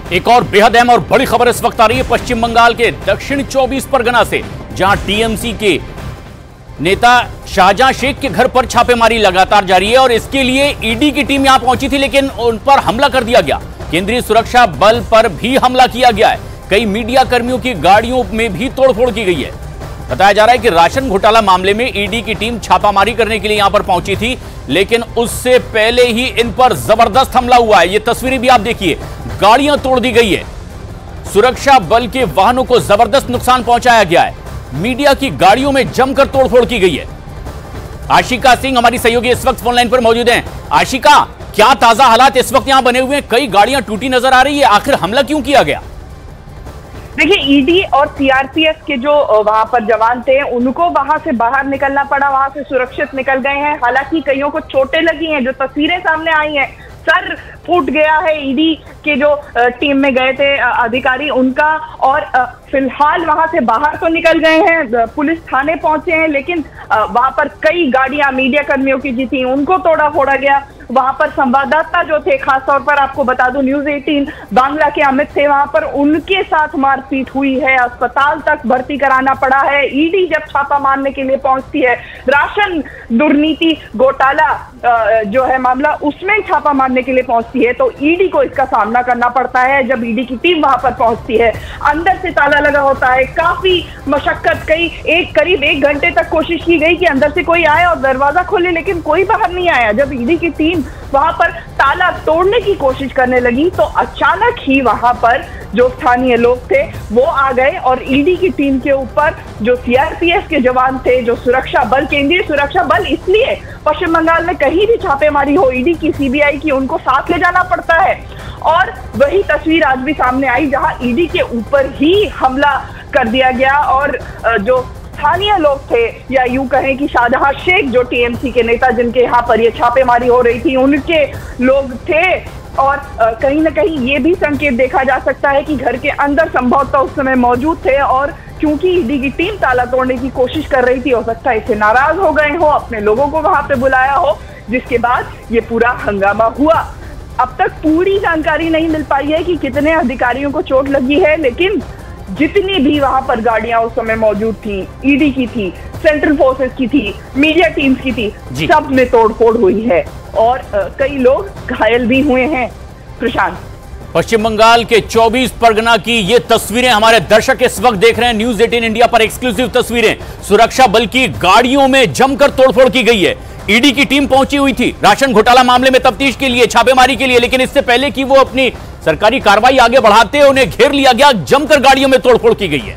एक और बेहद अहम और बड़ी खबर इस वक्त आ रही है पश्चिम बंगाल के दक्षिण 24 परगना से, जहां टीएमसी के नेता शाहजहां शेख के घर पर छापेमारी लगातार जारी है और इसके लिए ईडी की टीम यहां पहुंची थी, लेकिन उन पर हमला कर दिया गया। केंद्रीय सुरक्षा बल पर भी हमला किया गया है। कई मीडिया कर्मियों की गाड़ियों में भी तोड़फोड़ की गई है। बताया जा रहा है कि राशन घोटाला मामले में ईडी की टीम छापामारी करने के लिए यहां पर पहुंची थी, लेकिन उससे पहले ही इन पर जबरदस्त हमला हुआ है। ये तस्वीरें भी आप देखिए, गाड़ियां तोड़ दी गई है, सुरक्षा बल के वाहनों को जबरदस्त नुकसान पहुंचाया गया है, मीडिया की गाड़ियों में जमकर तोड़फोड़ की गई है। आशिका सिंह हमारी सहयोगी इस वक्त फोन लाइन पर मौजूद हैं। आशिका, क्या ताजा हालात इस वक्त यहां बने हुए हैं? कई गाड़ियां टूटी नजर आ रही है, आखिर हमला क्यों किया गया? देखिए, ईडी और सीआरपीएफ के जो वहां पर जवान थे उनको वहां से बाहर निकलना पड़ा, वहां से सुरक्षित निकल गए हैं। हालांकि कईयों को चोटें लगी हैं, जो तस्वीरें सामने आई हैं, सर फूट गया है ईडी के जो टीम में गए थे अधिकारी उनका, और फिलहाल वहां से बाहर तो निकल गए हैं, पुलिस थाने पहुंचे हैं, लेकिन वहां पर कई गाड़ियां मीडिया कर्मियों की जी थी उनको तोड़ा फोड़ा गया। वहां पर संवाददाता जो थे, खासतौर पर आपको बता दूं न्यूज 18 बांग्ला के अमित थे, वहां पर उनके साथ मारपीट हुई है, अस्पताल तक भर्ती कराना पड़ा है। ईडी जब छापा मारने के लिए पहुंचती है, राशन दुर्नीति घोटाला जो है मामला, उसमें छापा मारने के लिए पहुंचती है, तो ईडी को इसका सामना करना पड़ता है। जब ईडी की टीम वहां पर पहुंचती है, अंदर से ताला लगा होता है, काफी मशक्कत, करीब 1 घंटे तक कोशिश की गई कि अंदर से कोई आए और दरवाजा खोले, लेकिन कोई बाहर नहीं आया। जब ईडी की टीम वहां पर ताला तोड़ने की कोशिश करने लगी तो अचानक ही वहां पर जो स्थानीय लोग थे वो आ गए और ईडी की टीम के ऊपर जो सीआरपीएफ के जवान थे, जो सुरक्षा बल, केंद्रीय सुरक्षा बल, इसलिए पश्चिम बंगाल में कहीं भी छापेमारी हो, ईडी की, सीबीआई की, उनको साथ ले जाना पड़ता है। और वही तस्वीर आज भी सामने आई, जहां ईडी के ऊपर ही हमला कर दिया गया और जो स्थानीय लोग थे, या यूं कहें कि शाहजहां शेख जो टीएमसी के नेता जिनके यहाँ पर ये छापेमारी हो रही थी, उनके लोग थे। और कहीं ना कहीं ये भी संकेत देखा जा सकता है कि घर के अंदर संभवतः उस समय मौजूद थे, और क्योंकि ईडी की टीम ताला तोड़ने की कोशिश कर रही थी, हो सकता है इससे नाराज हो गए हो, अपने लोगों को वहां पे बुलाया हो, जिसके बाद ये पूरा हंगामा हुआ। अब तक पूरी जानकारी नहीं मिल पाई है कि कितने अधिकारियों को चोट लगी है, लेकिन जितनी भी वहां पर गाड़ियां उस समय मौजूद थी, ईडी की थी, सेंट्रल फोर्सेस की थी, मीडिया टीम्स की थी, सब में तोड़फोड़ हुई है और कई लोग घायल भी हुए हैं। प्रशांत, पश्चिम बंगाल के 24 परगना की ये तस्वीरें हमारे दर्शक इस वक्त देख रहे हैं न्यूज 18 इंडिया पर, एक्सक्लूसिव तस्वीरें। सुरक्षा बल की गाड़ियों में जमकर तोड़फोड़ की गई है। ईडी की टीम पहुंची हुई थी राशन घोटाला मामले में तफ्तीश के लिए, छापेमारी के लिए, लेकिन इससे पहले कि वो अपनी सरकारी कार्रवाई आगे बढ़ाते उन्हें घेर लिया गया, जमकर गाड़ियों में तोड़फोड़ की गई है।